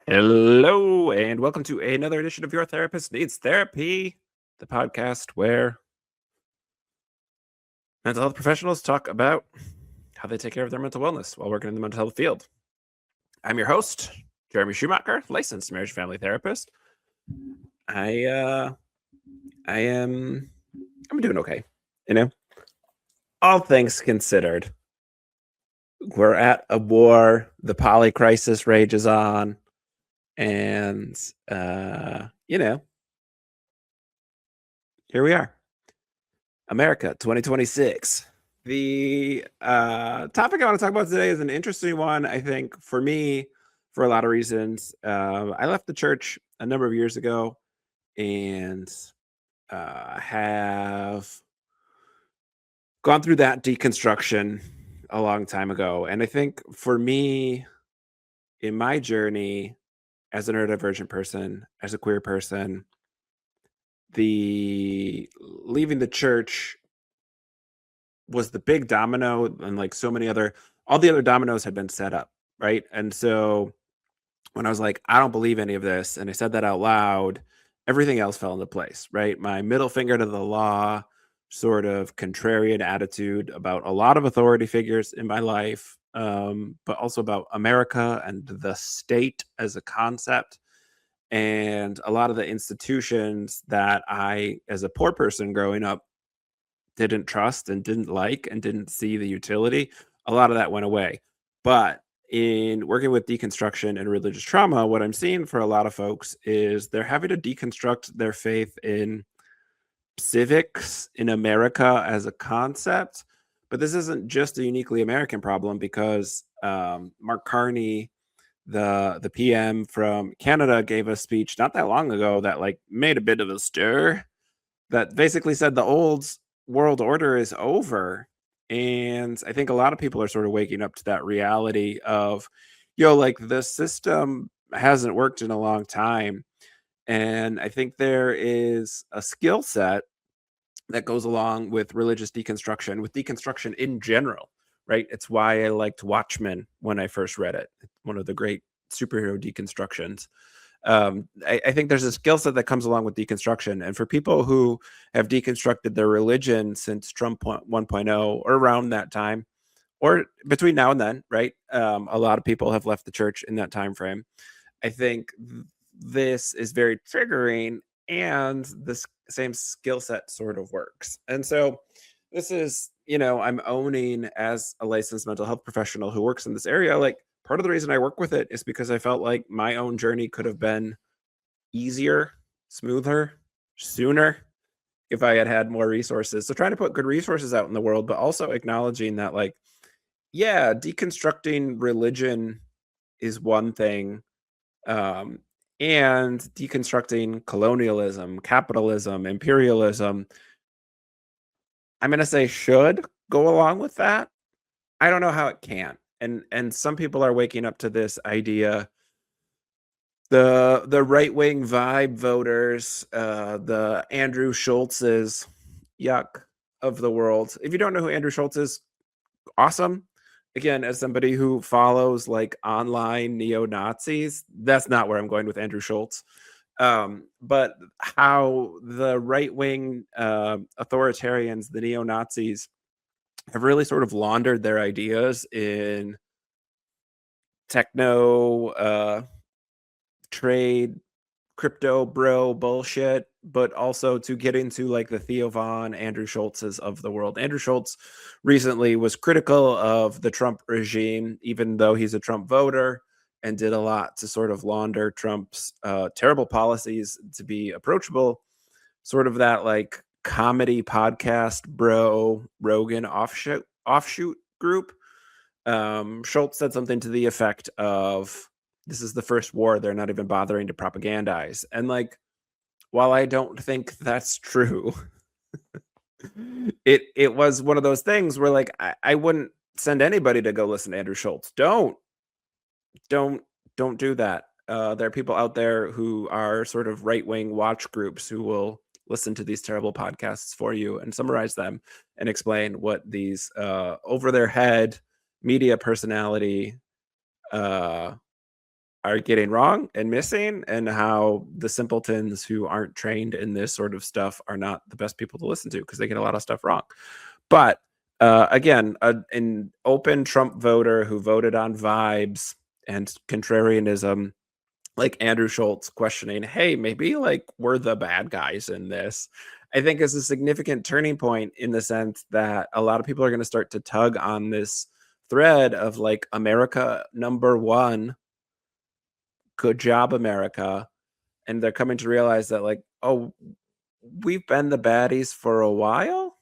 Hello, and welcome to another edition of Your Therapist Needs Therapy, the podcast where mental health professionals talk about how they take care of their mental wellness while working in the mental health field. I'm your host, Jeremy Schumacher, licensed marriage and family therapist. I'm doing okay, all things considered. We're at a war, the poly crisis rages on, and here we are. America 2026. The topic I want to talk about today is an interesting one, I think, for me, for a lot of reasons. I left the church a number of years ago and have gone through that deconstruction a long time ago. And I think for me, in my journey as a neurodivergent person, as a queer person, the leaving the church was the big domino, and like so many all the other dominoes had been set up, right? And so when I was like, I don't believe any of this, and I said that out loud, everything else fell into place, right? My middle finger to the law, sort of contrarian attitude about a lot of authority figures in my life, but also about America and the state as a concept, and a lot of the institutions that I, as a poor person growing up, didn't trust and didn't like and didn't see the utility. A lot of that went away. But in working with deconstruction and religious trauma, what I'm seeing for a lot of folks is they're having to deconstruct their faith in civics in America as a concept. But this isn't just a uniquely American problem, because Mark Carney, the PM from Canada, gave a speech not that long ago that like made a bit of a stir, that basically said the old world order is over. And I think a lot of people are sort of waking up to that reality of, like the system hasn't worked in a long time. And I think there is a skill set that goes along with religious deconstruction, with deconstruction in general, right? It's why I liked Watchmen when I first read it. It's one of the great superhero deconstructions. I think there's a skill set that comes along with deconstruction. And for people who have deconstructed their religion since Trump 1.0 or around that time, or between now and then, right? A lot of people have left the church in that time frame. I think this is very triggering, and this same skill set sort of works. And so this is, I'm owning, as a licensed mental health professional who works in this area, like, part of the reason I work with it is because I felt like my own journey could have been easier, smoother, sooner if I had had more resources. So trying to put good resources out in the world, but also acknowledging that, like, yeah, deconstructing religion is one thing, and deconstructing colonialism, capitalism, imperialism, I'm going to say should go along with that. I don't know how it can. And some people are waking up to this idea. The right-wing vibe voters, the Andrew Schultz's yuck of the world. If you don't know who Andrew Schultz is, awesome. Again, as somebody who follows like online neo-Nazis, that's not where I'm going with Andrew Schultz. But how the right-wing authoritarians, the neo-Nazis, have really sort of laundered their ideas in techno trade, crypto bro bullshit, but also to get into like the Theo Von, Andrew Schultz's of the world. Andrew Schultz recently was critical of the Trump regime, even though he's a Trump voter, and did a lot to sort of launder Trump's terrible policies to be approachable. Sort of that like comedy podcast bro Rogan offshoot group. Schultz said something to the effect of, this is the first war they're not even bothering to propagandize. And like, while I don't think that's true, it was one of those things where like I wouldn't send anybody to go listen to Andrew Schultz. Don't do that. There are people out there who are sort of right-wing watch groups who will listen to these terrible podcasts for you and summarize them and explain what these over their head media personality are are getting wrong and missing, and how the simpletons who aren't trained in this sort of stuff are not the best people to listen to because they get a lot of stuff wrong. But again, an open Trump voter who voted on vibes and contrarianism, like Andrew Schultz questioning, hey, maybe like we're the bad guys in this, I think is a significant turning point, in the sense that a lot of people are going to start to tug on this thread of like America number one, good job, America. And they're coming to realize that, like, oh, we've been the baddies for a while.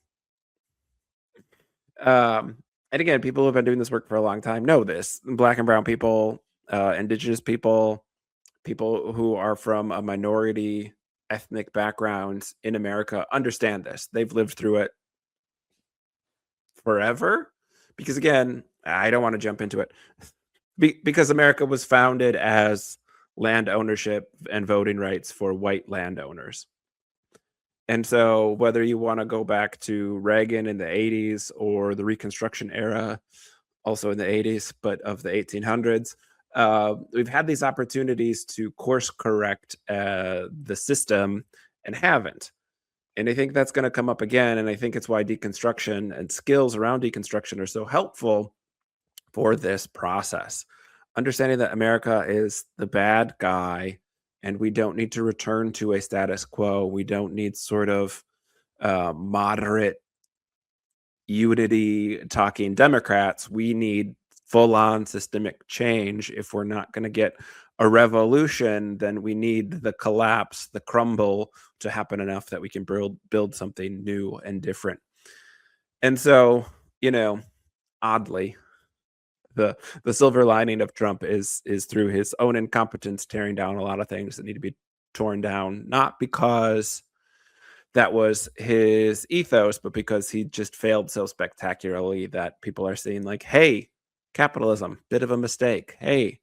Um, and again, people who have been doing this work for a long time know this. Black and brown people, indigenous people, people who are from a minority ethnic backgrounds in America understand this. They've lived through it forever. Because again, I don't want to jump into it. Because America was founded as land ownership and voting rights for white landowners. And so whether you want to go back to Reagan in the 80s or the Reconstruction era, also in the 80s, but of the 1800s, we've had these opportunities to course correct the system and haven't. And I think that's going to come up again. And I think it's why deconstruction and skills around deconstruction are so helpful for this process. Understanding that America is the bad guy and we don't need to return to a status quo. We don't need sort of moderate unity talking Democrats. We need full on systemic change. If we're not going to get a revolution, then we need the collapse, the crumble to happen enough that we can build something new and different. And so, oddly, the silver lining of Trump is through his own incompetence tearing down a lot of things that need to be torn down, not because that was his ethos, but because he just failed so spectacularly that people are seeing like, hey, capitalism, bit of a mistake. Hey,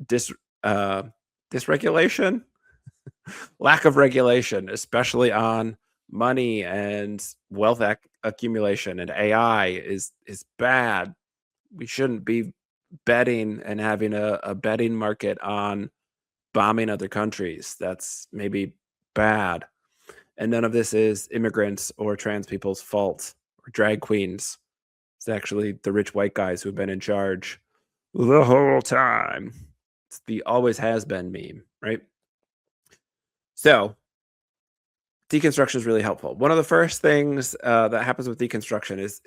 dis dysregulation, lack of regulation, especially on money and wealth accumulation, and AI is bad. We shouldn't be betting and having a betting market on bombing other countries. That's maybe bad. And none of this is immigrants or trans people's fault, or drag queens. It's actually the rich white guys who've been in charge the whole time. It's the always has been meme, right? So deconstruction is really helpful. One of the first things that happens with deconstruction is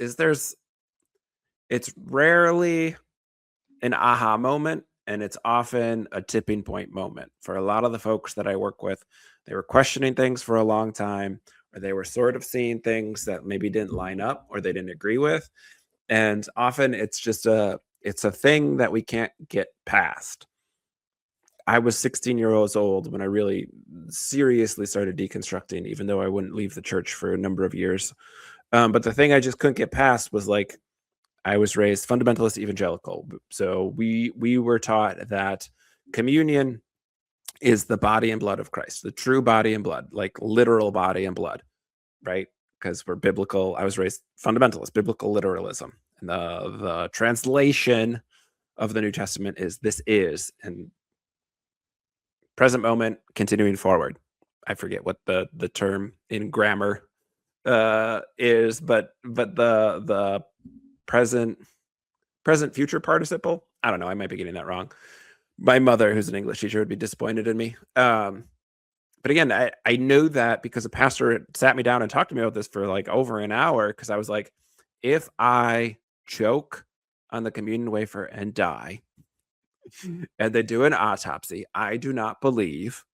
it's rarely an aha moment, and it's often a tipping point moment. For a lot of the folks that I work with, they were questioning things for a long time, or they were sort of seeing things that maybe didn't line up or they didn't agree with. And often it's a thing that we can't get past. I was 16 years old when I really seriously started deconstructing, even though I wouldn't leave the church for a number of years. But the thing I just couldn't get past was like, I was raised fundamentalist evangelical. So we were taught that communion is the body and blood of Christ, the true body and blood, like literal body and blood, right? Because we're biblical. I was raised fundamentalist, biblical literalism. And the translation of the New Testament is this is, and present moment continuing forward. I forget what the term in grammar is, but the present future participle. I don't know. I might be getting that wrong. My mother, who's an English teacher, would be disappointed in me. But again, I know that because a pastor sat me down and talked to me about this for like over an hour, because I was like, if I choke on the communion wafer and die, and they do an autopsy, I do not believe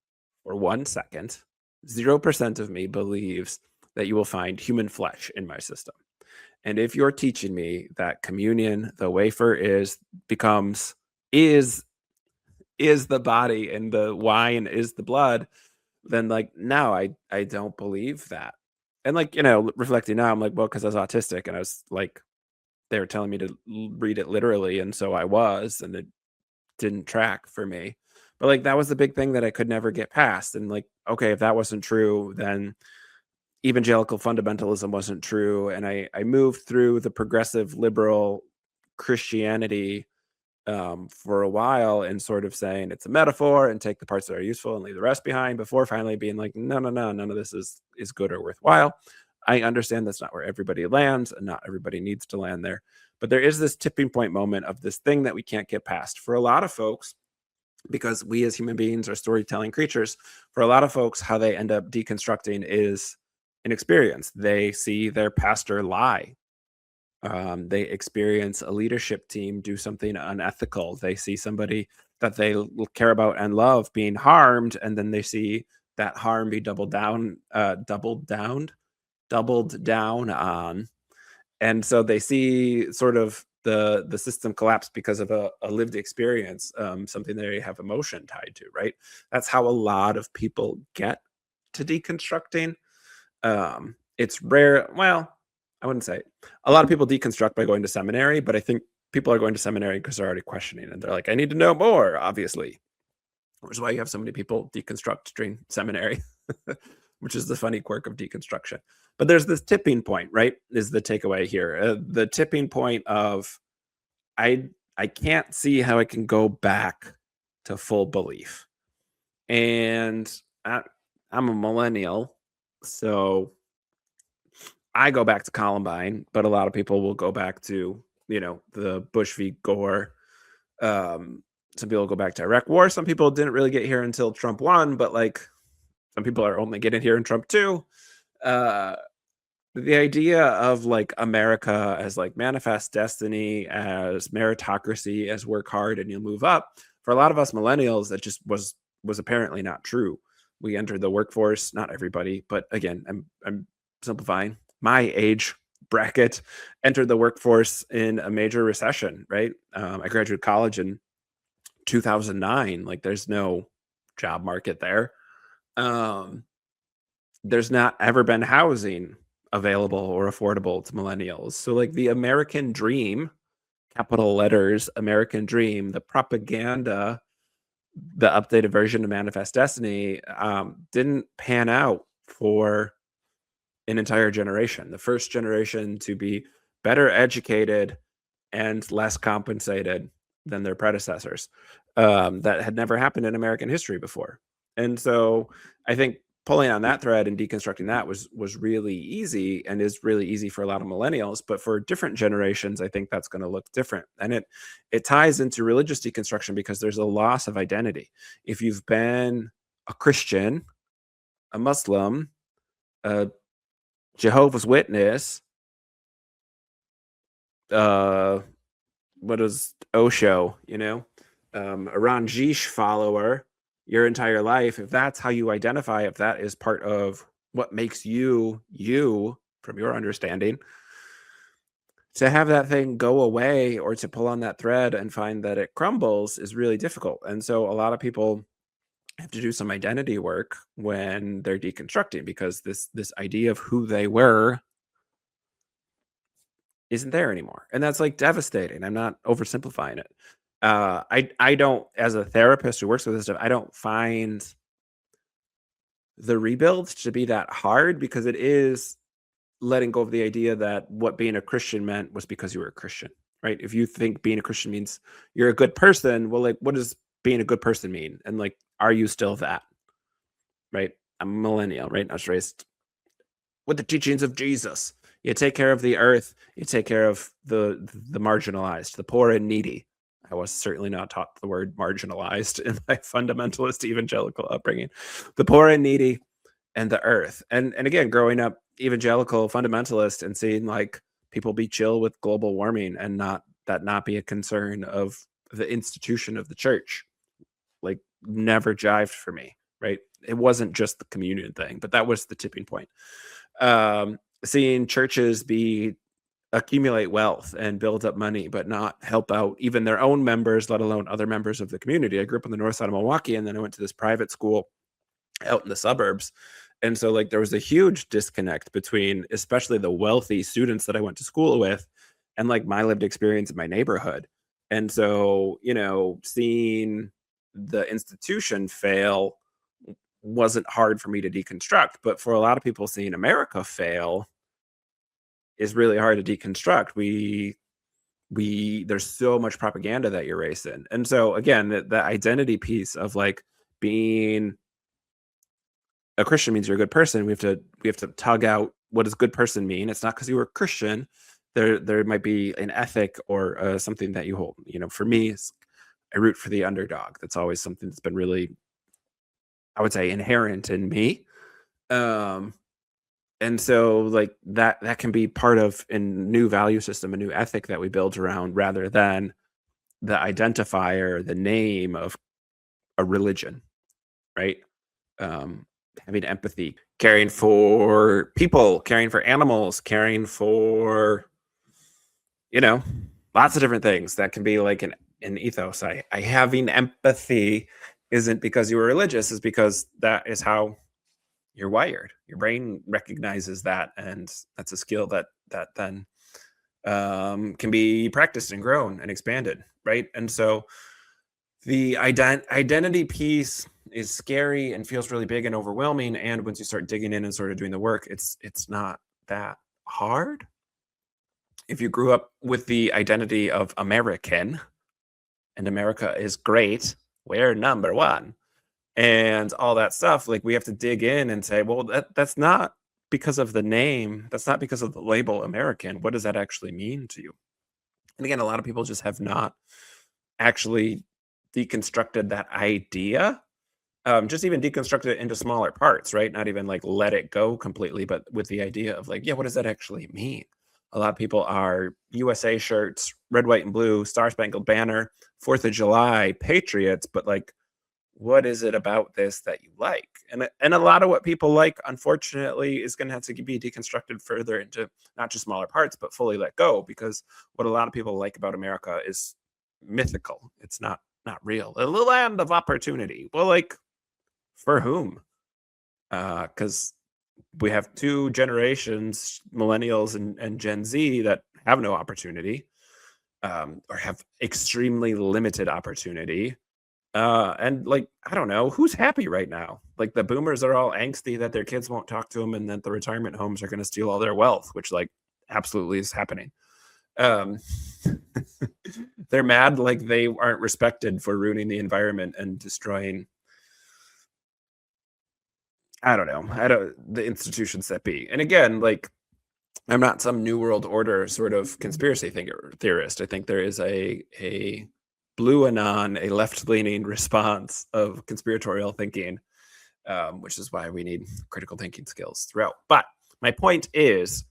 for 1 second, 0% of me believes that you will find human flesh in my system. And if you're teaching me that communion, the wafer is the body and the wine is the blood, then like, no, I don't believe that. And like, reflecting now, I'm like, well, because I was autistic and I was like, they were telling me to read it literally. And so I was, and it didn't track for me. But like, that was the big thing that I could never get past. And like, okay, if that wasn't true, then evangelical fundamentalism wasn't true. And I moved through the progressive liberal Christianity for a while and sort of saying it's a metaphor and take the parts that are useful and leave the rest behind before finally being like, no, no, no, none of this is good or worthwhile. I understand that's not where everybody lands and not everybody needs to land there. But there is this tipping point moment of this thing that we can't get past. For a lot of folks, because we as human beings are storytelling creatures, for a lot of folks, how they end up deconstructing is an experience. They see their pastor lie. They experience a leadership team do something unethical. They see somebody that they care about and love being harmed, and then they see that harm be doubled down on, and so they see sort of the system collapse because of a lived experience, something they have emotion tied to. Right? That's how a lot of people get to deconstructing. It's rare. Well, I wouldn't say a lot of people deconstruct by going to seminary, but I think people are going to seminary because they're already questioning and they're like, I need to know more, obviously, which is why you have so many people deconstruct during seminary, which is the funny quirk of deconstruction. But there's this tipping point, right? Is the takeaway here. The tipping point of I can't see how I can go back to full belief. And I'm a millennial, so I go back to Columbine, but a lot of people will go back to, the Bush v. Gore. Some people go back to Iraq War. Some people didn't really get here until Trump won, but like some people are only getting here in Trump too. The idea of like America as like manifest destiny, as meritocracy, as work hard and you'll move up. For a lot of us millennials, that just was apparently not true. We entered the workforce, not everybody, but again, I'm simplifying. My age bracket entered the workforce in a major recession, right? I graduated college in 2009. Like there's no job market there. There's not ever been housing available or affordable to millennials. So like the American dream, capital letters, American dream, the propaganda, the updated version of Manifest Destiny didn't pan out for an entire generation. The first generation to be better educated and less compensated than their predecessors. That had never happened in American history before. And so I think pulling on that thread and deconstructing that was really easy and is really easy for a lot of millennials. But for different generations, I think that's going to look different. And it ties into religious deconstruction because there's a loss of identity. If you've been a Christian, a Muslim, a Jehovah's Witness, what is Osho, a Ranjish follower your entire life, if that's how you identify, if that is part of what makes you from your understanding, to have that thing go away or to pull on that thread and find that it crumbles is really difficult. And so a lot of people have to do some identity work when they're deconstructing because this idea of who they were isn't there anymore. And that's like devastating. I'm not oversimplifying it. I don't, as a therapist who works with this stuff, I don't find the rebuild to be that hard because it is letting go of the idea that what being a Christian meant was because you were a Christian, right? If you think being a Christian means you're a good person, well, like, what does being a good person mean? And like, are you still that? Right? I'm a millennial, right? I was raised with the teachings of Jesus. You take care of the earth. You take care of the marginalized, the poor and needy. I was certainly not taught the word marginalized in my fundamentalist evangelical upbringing. The poor and needy and the earth. And again, growing up evangelical fundamentalist and seeing like people be chill with global warming and not be a concern of the institution of the church, like never jived for me, right? It wasn't just the communion thing, but that was the tipping point. Seeing churches accumulate wealth and build up money, but not help out even their own members, let alone other members of the community. I grew up on the north side of Milwaukee, and then I went to this private school out in the suburbs. And so like there was a huge disconnect between especially the wealthy students that I went to school with and like my lived experience in my neighborhood. And so, seeing the institution fail wasn't hard for me to deconstruct, but for a lot of people, seeing America fail is really hard to deconstruct. We there's so much propaganda that you're raised in. And so again, the identity piece of like being a Christian means you're a good person. We have to tug out, what does good person mean? It's not because you were a Christian. There might be an ethic or something that you hold. For me, I root for the underdog. That's always something that's been really, I would say, inherent in me. Um, and so like that can be part of a new value system, a new ethic that we build around, rather than the identifier, the name of a religion, right? Um, Having empathy, caring for people, caring for animals, caring for, you know, lots of different things that can be like an ethos. I having empathy isn't because you were religious, is because that is how you're wired. Your brain recognizes that, and that's a skill that then can be practiced and grown and expanded, right? And so the identity piece is scary and feels really big and overwhelming. And once you start digging in and sort of doing the work, it's not that hard. If you grew up with the identity of American and America is great, we're number one, and all that stuff, like we have to dig in and say, well, that's not because of the name. That's not because of the label American. What does that actually mean to you? And again, a lot of people just have not actually deconstructed that idea. Just even deconstruct it into smaller parts, right? Not even like let it go completely, but with the idea of like, yeah, what does that actually mean? A lot of people are USA shirts, red, white, and blue, Star Spangled Banner, 4th of July, patriots, but like, what is it about this that you like? And a lot of what people like, unfortunately, is going to have to be deconstructed further into not just smaller parts, but fully let go, because what a lot of people like about America is mythical. It's not real. The land of opportunity. Well, like, for whom? Because we have two generations, millennials and Gen Z, that have no opportunity, or have extremely limited opportunity. And like, I don't know who's happy right now. Like the boomers are all angsty that their kids won't talk to them, and that the retirement homes are going to steal all their wealth, which like absolutely is happening. Um, they're mad like they aren't respected for ruining the environment and destroying, I don't know, the institutions that be. And again, like, I'm not some new world order sort of conspiracy theorist. I think there is a blue anon, a left leaning response of conspiratorial thinking, which is why we need critical thinking skills throughout. But my point is,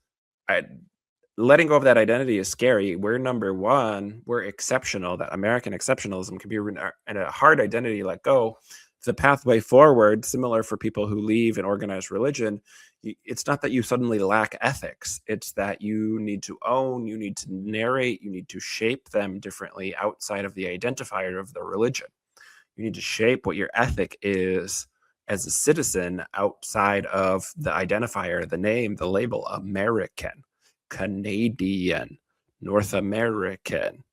letting go of that identity is scary. We're number one. We're exceptional. That American exceptionalism can be a hard identity to let go. The pathway forward, similar for people who leave an organized religion, it's not that you suddenly lack ethics. It's that you need to own, you need to narrate, you need to shape them differently outside of the identifier of the religion. You need to shape what your ethic is as a citizen outside of the identifier, the name, the label, American, Canadian, North American,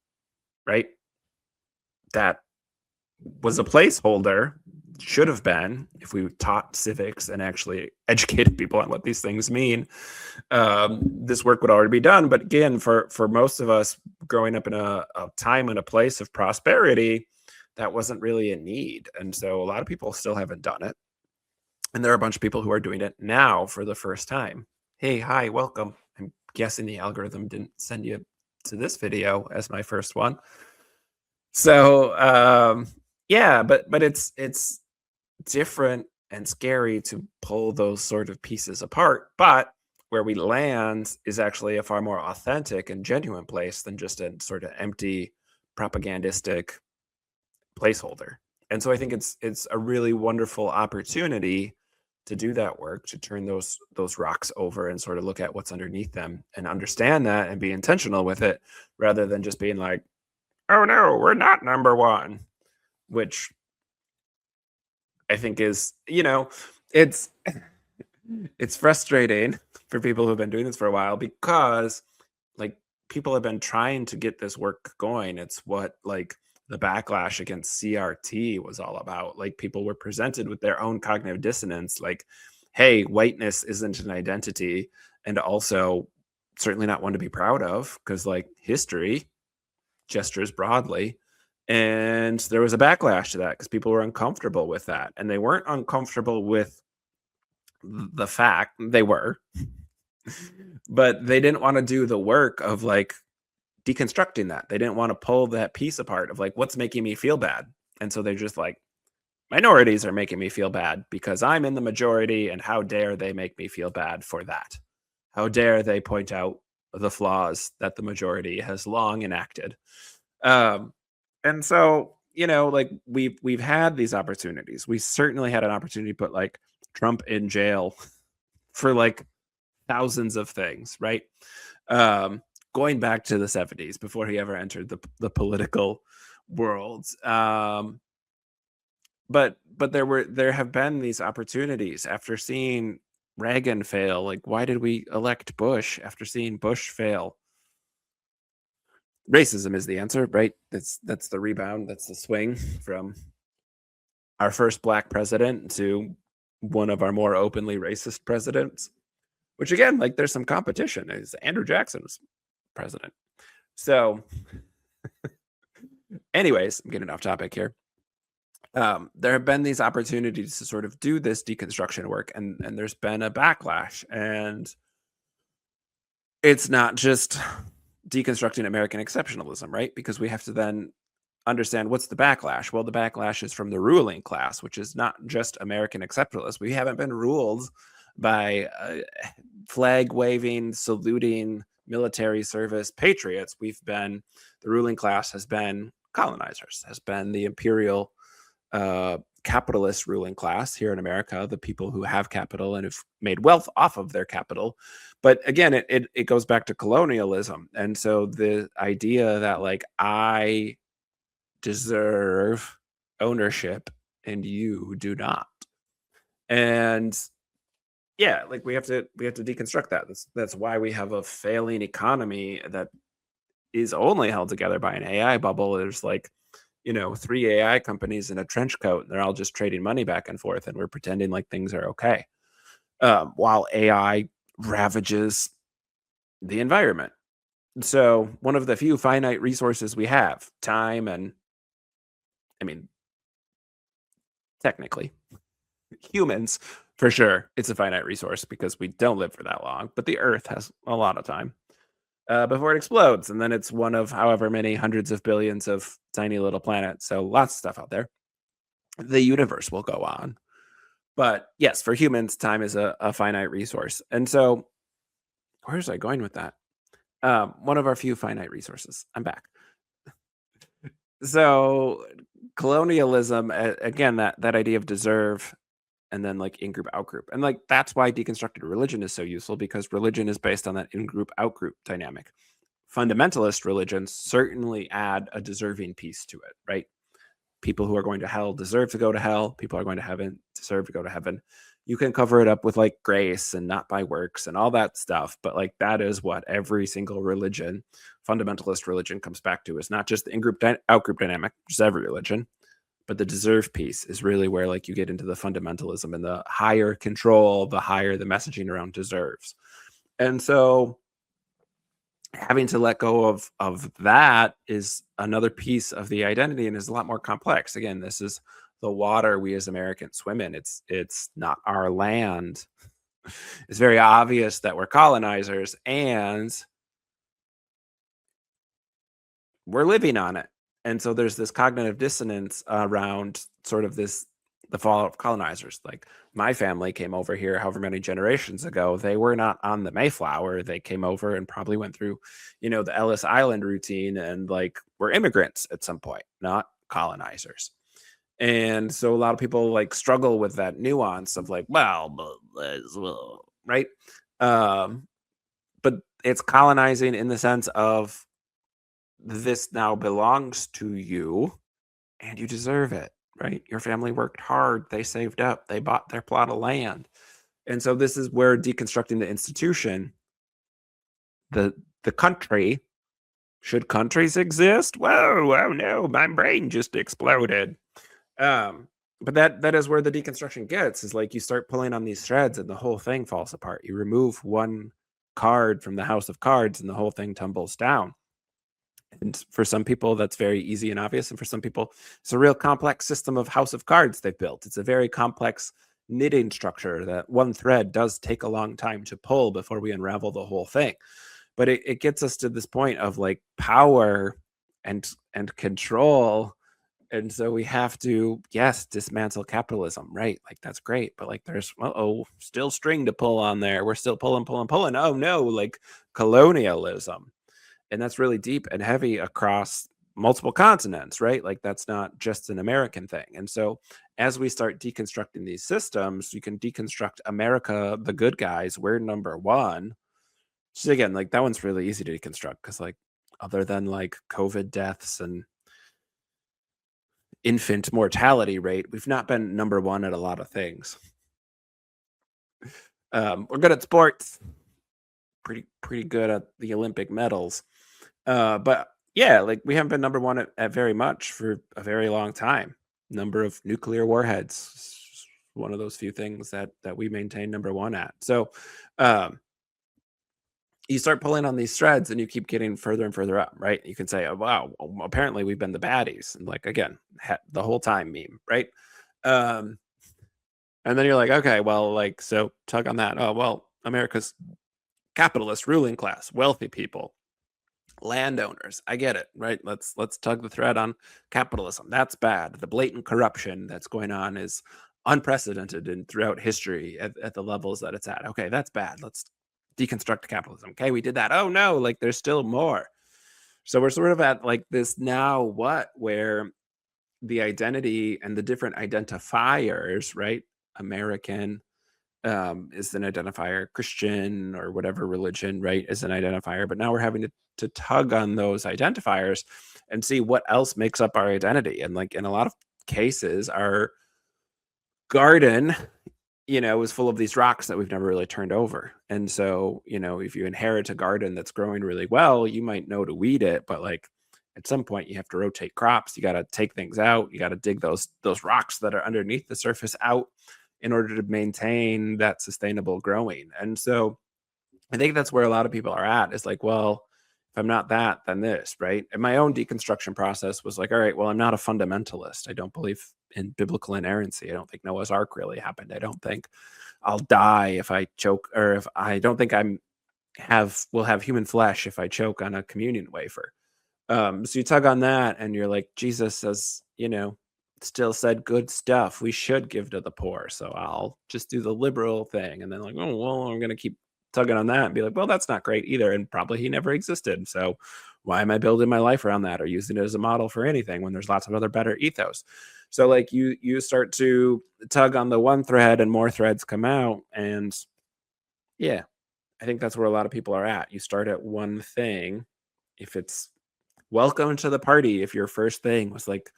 right? That was a placeholder, should have been, if we taught civics and actually educated people on what these things mean. This work would already be done. But again, for most of us growing up in a time and a place of prosperity, that wasn't really a need. And so a lot of people still haven't done it. And there are a bunch of people who are doing it now for the first time. Hey, hi, welcome. I'm guessing the algorithm didn't send you to this video as my first one. So yeah, but it's different and scary to pull those sort of pieces apart. But where we land is actually a far more authentic and genuine place than just a sort of empty propagandistic placeholder. And so I think it's a really wonderful opportunity to do that work, to turn those rocks over and sort of look at what's underneath them and understand that and be intentional with it, rather than just being like, oh no, we're not number one, which I think is, it's frustrating for people who've been doing this for a while, because like people have been trying to get this work going. It's what like the backlash against CRT was all about. Like people were presented with their own cognitive dissonance, like, hey, whiteness isn't an identity, and also certainly not one to be proud of, because like history, gestures broadly. And there was a backlash to that because people were uncomfortable with that. And they weren't uncomfortable with the fact they were, but they didn't want to do the work of like deconstructing that. They didn't want to pull that piece apart of like, what's making me feel bad. And so they're just like, minorities are making me feel bad because I'm in the majority, and how dare they make me feel bad for that? How dare they point out the flaws that the majority has long enacted? Um, and so, like we've had these opportunities. We certainly had an opportunity to put like Trump in jail for like thousands of things, right? Um, Going back to the 70s before he ever entered the political world. But there have been these opportunities after seeing Reagan fail. Like, why did we elect Bush after seeing Bush fail? Racism is the answer, right? That's the rebound. That's the swing from our first black president to one of our more openly racist presidents. Which again, like, there's some competition. Is Andrew Jackson was president. So, anyways, I'm getting off topic here. There have been these opportunities to sort of do this deconstruction work, and there's been a backlash. And it's not just deconstructing American exceptionalism, right? Because we have to then understand what's the backlash. Well, the backlash is from the ruling class, which is not just American exceptionalists. We haven't been ruled by flag waving, saluting, military service patriots. The ruling class has been colonizers, has been the imperial capitalist ruling class here in America, the people who have capital and have made wealth off of their capital. But again, it goes back to colonialism. And so the idea that like I deserve ownership and you do not. And yeah, like we have to deconstruct that. That's why we have a failing economy that is only held together by an AI bubble. There's like, 3 AI companies in a trench coat, and they're all just trading money back and forth, and we're pretending like things are okay. While AI ravages the environment. So one of the few finite resources we have, time, and I mean, technically, humans, for sure, it's a finite resource because we don't live for that long, but the Earth has a lot of time before it explodes. And then it's one of however many hundreds of billions of tiny little planets. So lots of stuff out there. The universe will go on. But yes, for humans, time is a finite resource. And so, where's I going with that? One of our few finite resources. I'm back. So, colonialism, again, that idea of deserve, and then like in-group, out-group. And like that's why deconstructed religion is so useful, because religion is based on that in-group, out-group dynamic. Fundamentalist religions certainly add a deserving piece to it, right? People who are going to hell deserve to go to hell. People who are going to heaven deserve to go to heaven. You can cover it up with like grace and not by works and all that stuff. But like that is what every single religion, fundamentalist religion, comes back to. Is not just the in-group, out-group dynamic, just every religion. But the deserve piece is really where like you get into the fundamentalism, and the higher control, the higher the messaging around deserves. And so having to let go of that is another piece of the identity, and is a lot more complex. Again, this is the water we as Americans swim in. It's not our land. It's very obvious that we're colonizers, and we're living on it. And so there's this cognitive dissonance around sort of the fallout of colonizers. Like my family came over here however many generations ago. They were not on the Mayflower. They came over and probably went through, the Ellis Island routine, and like were immigrants at some point, not colonizers. And so a lot of people like struggle with that nuance of like, right? But it's colonizing in the sense of this now belongs to you and you deserve it, right? Your family worked hard. They saved up. They bought their plot of land. And so this is where deconstructing the institution, the country, should countries exist? Whoa, no, my brain just exploded. But that is where the deconstruction gets, is like you start pulling on these threads and the whole thing falls apart. You remove one card from the house of cards and the whole thing tumbles down. And for some people, that's very easy and obvious. And for some people, it's a real complex system of house of cards they've built. It's a very complex knitting structure that one thread does take a long time to pull before we unravel the whole thing. But it gets us to this point of like power and control. And so we have to, yes, dismantle capitalism, right? Like that's great, but like there's still string to pull on there. We're still pulling, pulling, pulling. Oh no, like colonialism. And that's really deep and heavy across multiple continents, right? Like that's not just an American thing. And so as we start deconstructing these systems, you can deconstruct America, the good guys, we're number one. So again, like that one's really easy to deconstruct because like other than like COVID deaths and infant mortality rate, we've not been number one at a lot of things. We're good at sports, pretty good at the Olympic medals. But yeah, like we haven't been number one at very much for a very long time. Number of nuclear warheads is one of those few things that we maintain number one at. So you start pulling on these threads and you keep getting further and further up, right? You can say, oh, wow, apparently we've been the baddies. And like, again, the whole time meme, right? And then you're like, okay, well, like, so tug on that. Oh, well, America's capitalist ruling class, wealthy people, landowners. I get it, right? Let's tug the thread on capitalism. That's bad. The blatant corruption that's going on is unprecedented and throughout history at the levels that it's at. Okay, that's bad. Let's deconstruct capitalism. Okay, we did that. Oh no, like there's still more. So we're sort of at like this now what where the identity and the different identifiers, right? American is an identifier, Christian or whatever religion, right, is an identifier. But now we're having to tug on those identifiers and see what else makes up our identity. And like in a lot of cases, our garden, is full of these rocks that we've never really turned over. And so, if you inherit a garden that's growing really well, you might know to weed it, but like at some point you have to rotate crops. You got to take things out. You got to dig those rocks that are underneath the surface out in order to maintain that sustainable growing. And so I think that's where a lot of people are at is like, well, if I'm not that, then this, right? And my own deconstruction process was like, all right, well, I'm not a fundamentalist. I don't believe in biblical inerrancy. I don't think Noah's Ark really happened. I don't think I'll die if I choke, or if I don't think will have human flesh if I choke on a communion wafer. So you tug on that and you're like, Jesus says, still said good stuff. We should give to the poor. So I'll just do the liberal thing. And then like, oh, well, I'm going to keep tugging on that and be like, well, that's not great either. And probably he never existed. So why am I building my life around that or using it as a model for anything when there's lots of other better ethos? So like you start to tug on the one thread and more threads come out. And yeah, I think that's where a lot of people are at. You start at one thing. If it's welcome to the party, if your first thing was like,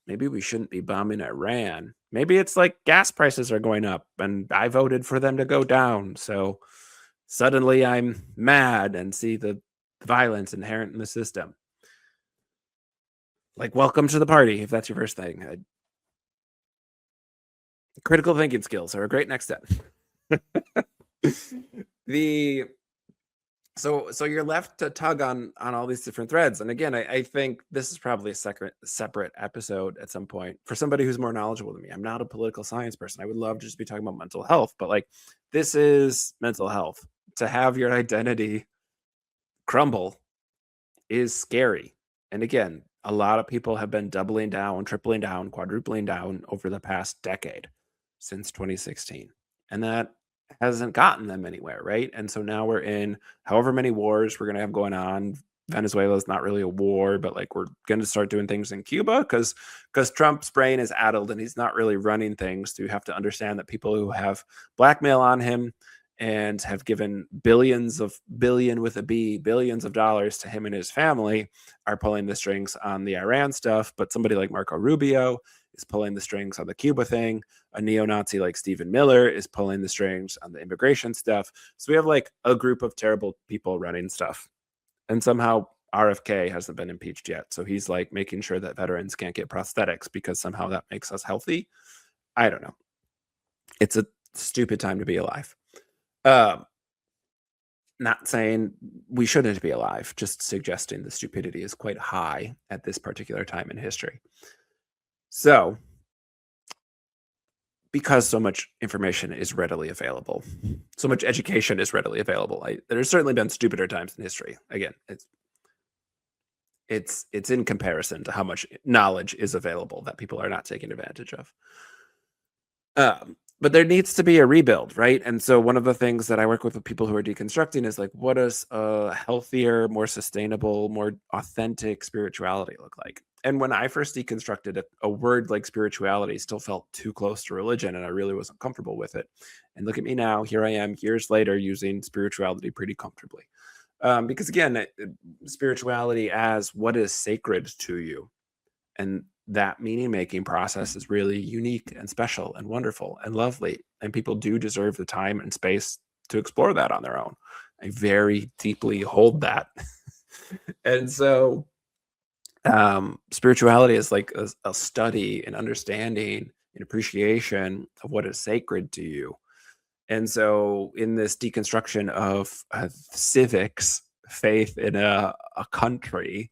maybe we shouldn't be bombing Iran. Maybe it's like gas prices are going up and I voted for them to go down. So suddenly I'm mad and see the violence inherent in the system. Like, welcome to the party if that's your first thing. Critical thinking skills are a great next step. So you're left to tug on all these different threads. And again, I think this is probably a separate episode at some point for somebody who's more knowledgeable than me. I'm not a political science person. I would love to just be talking about mental health, but like this is mental health. To have your identity crumble is scary. And again, a lot of people have been doubling down, tripling down, quadrupling down over the past decade since 2016. And that hasn't gotten them anywhere, right? And so now we're in however many wars we're going to have going on. Venezuela is not really a war, but like we're going to start doing things in Cuba because Trump's brain is addled and he's not really running things. So you have to understand that people who have blackmail on him and have given billions of dollars to him and his family are pulling the strings on the Iran stuff. But somebody like Marco Rubio is pulling the strings on the Cuba thing. A neo-Nazi like Stephen Miller is pulling the strings on the immigration stuff. So we have like a group of terrible people running stuff. And somehow RFK hasn't been impeached yet. So he's like making sure that veterans can't get prosthetics because somehow that makes us healthy. I don't know. It's a stupid time to be alive. Not saying we shouldn't be alive, just suggesting the stupidity is quite high at this particular time in history. So, because so much information is readily available, so much education is readily available. There's certainly been stupider times in history. Again, it's in comparison to how much knowledge is available that people are not taking advantage of. But there needs to be a rebuild, right? And so one of the things that I work with people who are deconstructing is like, what does a healthier, more sustainable, more authentic spirituality look like? And when I first deconstructed it, a word like spirituality still felt too close to religion, and I really wasn't comfortable with it. And look at me now, here I am years later using spirituality pretty comfortably. Because again, spirituality as what is sacred to you, and that meaning making process is really unique and special and wonderful and lovely. And people do deserve the time and space to explore that on their own. I very deeply hold that. And so spirituality is like a study and understanding and appreciation of what is sacred to you. And so in this deconstruction of civics, faith in a country,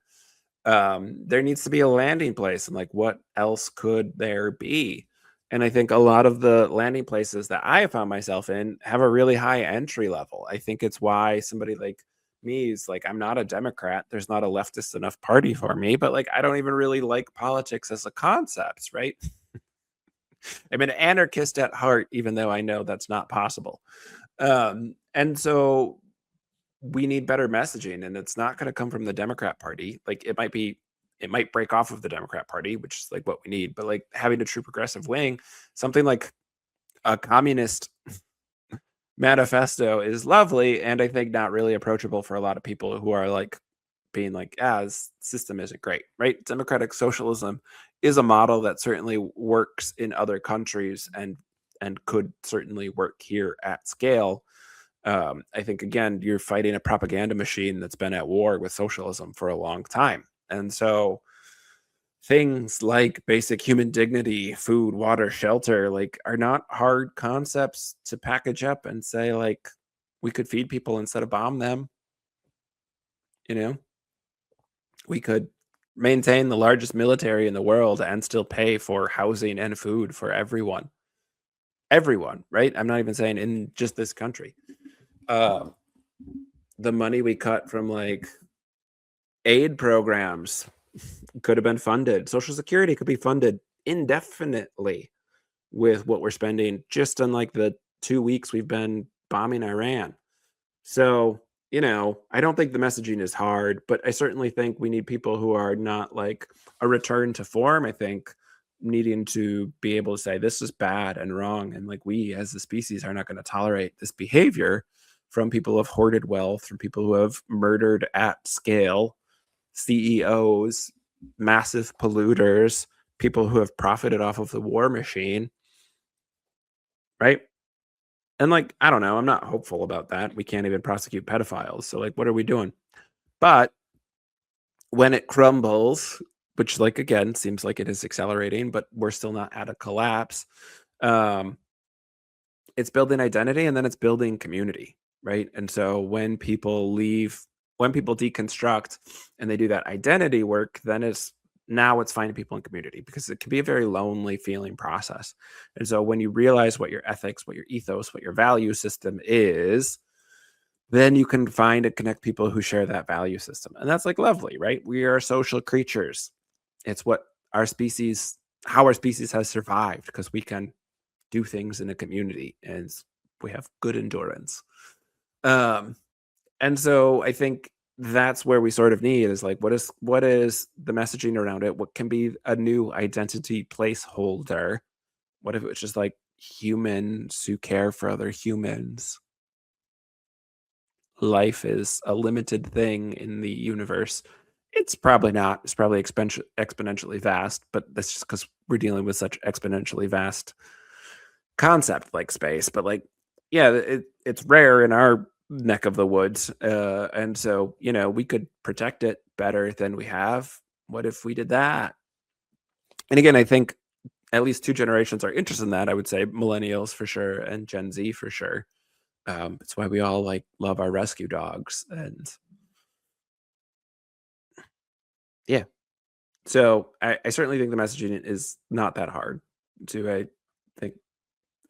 there needs to be a landing place, and like what else could there be? And I think a lot of the landing places that I have found myself in have a really high entry level. I think it's why somebody like me is like, I'm not a Democrat, there's not a leftist enough party for me, but like I don't even really like politics as a concept, right? I'm an anarchist at heart, even though I know that's not possible. And so we need better messaging, and it's not going to come from the Democrat Party. Like it might break off of the Democrat Party, which is like what we need, but like having a true progressive wing, something like a communist manifesto is lovely, and I think not really approachable for a lot of people who are like being like, this system isn't great, right? Democratic socialism is a model that certainly works in other countries and could certainly work here at scale. I think again, you're fighting a propaganda machine that's been at war with socialism for a long time. And so things like basic human dignity, food, water, shelter, like are not hard concepts to package up and say, like, we could feed people instead of bomb them. You know, we could maintain the largest military in the world and still pay for housing and food for everyone. Everyone, right? I'm not even saying in just this country. The money we cut from like aid programs could have been funded. Social Security could be funded indefinitely with what we're spending just on like the 2 weeks we've been bombing Iran. So, I don't think the messaging is hard, but I certainly think we need people who are not like a return to form. I think needing to be able to say this is bad and wrong. And like we as a species are not going to tolerate this behavior from people who have hoarded wealth, from people who have murdered at scale, CEOs, massive polluters, people who have profited off of the war machine, right? And like, I don't know, I'm not hopeful about that. We can't even prosecute pedophiles. So like, what are we doing? But when it crumbles, which like again seems like it is accelerating, but we're still not at a collapse. Um, it's building identity, and then it's building community, right? And so when people deconstruct and they do that identity work, then it's finding people in community, because it can be a very lonely feeling process. And so when you realize what your ethics, what your ethos, what your value system is, then you can find and connect people who share that value system. And that's like lovely, right? We are social creatures. It's what how our species has survived, because we can do things in a community and we have good endurance. And so I think that's where we sort of need is like, what is the messaging around it? What can be a new identity placeholder? What if it's just like humans who care for other humans? Life is a limited thing in the universe. It's probably not. It's probably exponentially vast, but that's just because we're dealing with such exponentially vast concept like space. But like, yeah, it's rare in our neck of the woods. And so, we could protect it better than we have. What if we did that? And again, I think at least two generations are interested in that. I would say millennials for sure and Gen Z for sure. It's why we all like love our rescue dogs, and yeah. So I certainly think the messaging is not that hard. I think?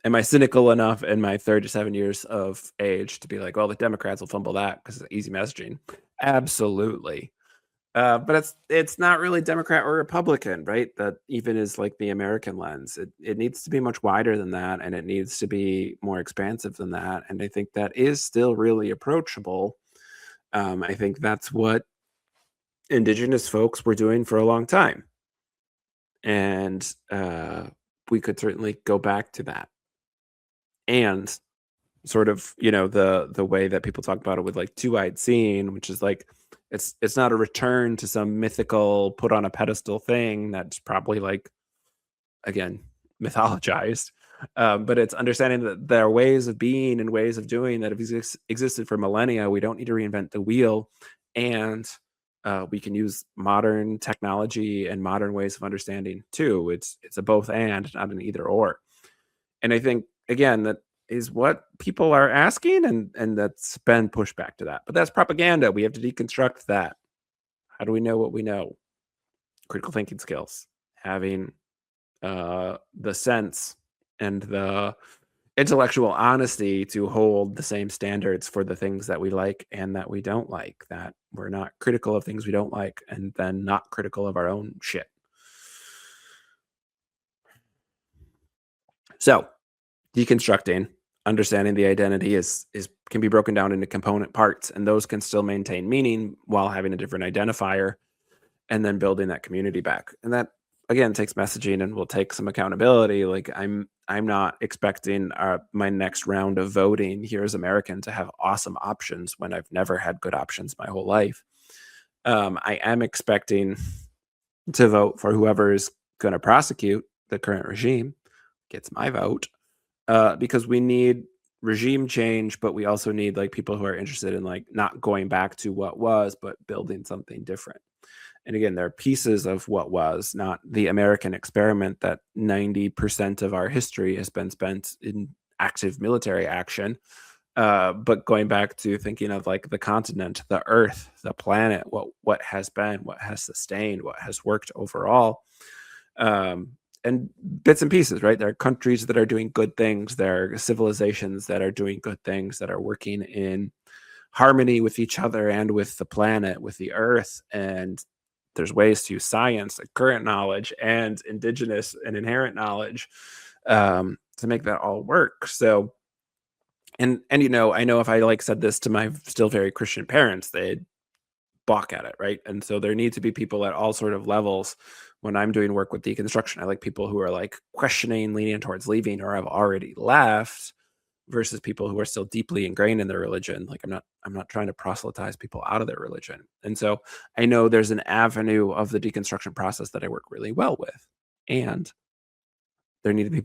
Am I cynical enough in my 37 years of age to be like, well, the Democrats will fumble that because it's easy messaging? Absolutely. But it's not really Democrat or Republican, right? That even is like the American lens. It needs to be much wider than that, and it needs to be more expansive than that. And I think that is still really approachable. I think that's what indigenous folks were doing for a long time, and we could certainly go back to that. And sort of, the way that people talk about it with like two-eyed seeing, which is like it's not a return to some mythical put on a pedestal thing that's probably like, again, mythologized. But it's understanding that there are ways of being and ways of doing that have existed for millennia. We don't need to reinvent the wheel, and we can use modern technology and modern ways of understanding too. It's a both and, not an either or. And I think, again, that is what people are asking, and that's been pushed back to that. But that's propaganda. We have to deconstruct that. How do we know what we know? Critical thinking skills, having the sense and the intellectual honesty to hold the same standards for the things that we like and that we don't like, that we're not critical of things we don't like and then not critical of our own shit. So, deconstructing, understanding the identity is can be broken down into component parts, and those can still maintain meaning while having a different identifier, and then building that community back. And that, again, takes messaging and will take some accountability. Like, I'm not expecting my next round of voting here as American to have awesome options when I've never had good options my whole life. I am expecting to vote for whoever is going to prosecute the current regime, gets my vote, because we need regime change, but we also need like people who are interested in like not going back to what was, but building something different. And again, there are pieces of what was, not the American experiment that 90% of our history has been spent in active military action. But going back to thinking of like the continent, the earth, the planet, what has been, what has sustained, what has worked overall. And bits and pieces, right? There are countries that are doing good things. There are civilizations that are doing good things, that are working in harmony with each other and with the planet, with the earth. And there's ways to use science and current knowledge and indigenous and inherent knowledge, to make that all work. So, and I know if I like said this to my still very Christian parents, they'd balk at it, right? And so there need to be people at all sort of levels. When I'm doing work with deconstruction, I like people who are like questioning, leaning towards leaving, or have already left, versus people who are still deeply ingrained in their religion. Like, I'm not trying to proselytize people out of their religion. And so I know there's an avenue of the deconstruction process that I work really well with. And there need to be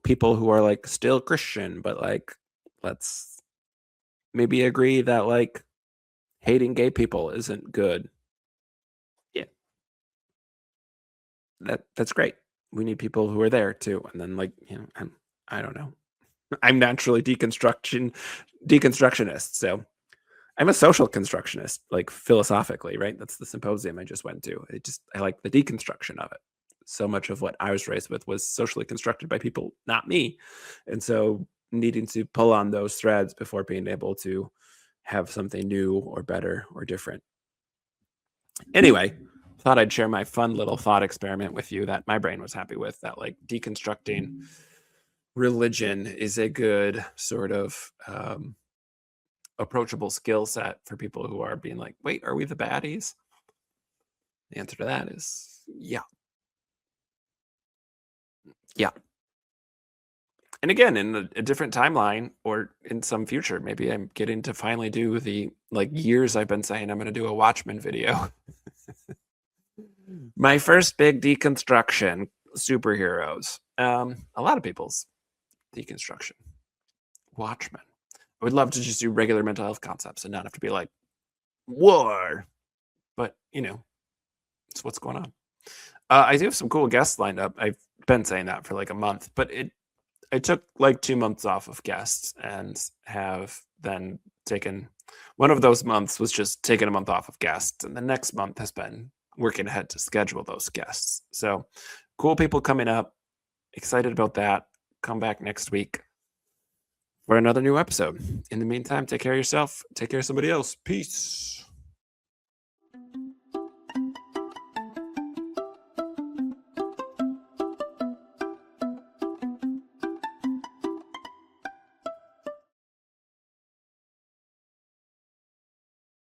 people who are like still Christian, but like, let's maybe agree that like hating gay people isn't good. Yeah, that's great. We need people who are there too. And then like, I don't know. I'm naturally deconstructionist. So I'm a social constructionist, like philosophically, right? That's the symposium I just went to. I like the deconstruction of it. So much of what I was raised with was socially constructed by people, not me. And so needing to pull on those threads before being able to have something new or better or different. Anyway, thought I'd share my fun little thought experiment with you that my brain was happy with, that like deconstructing religion is a good sort of approachable skill set for people who are being like, wait, are we the baddies? The answer to that is yeah. Yeah. And again, in a different timeline or in some future, maybe I'm getting to finally do the like years I've been saying I'm going to do a Watchmen video. My first big deconstruction, superheroes. A lot of people's deconstruction. Watchmen. I would love to just do regular mental health concepts and not have to be like war, but it's what's going on. I do have some cool guests lined up. I've been saying that for like a month, but I took like 2 months off of guests and have then taken one of those months was just taking a month off of guests, and the next month has been working ahead to schedule those guests. So cool people coming up. Excited about that. Come back next week for another new episode. In the meantime, take care of yourself. Take care of somebody else. Peace.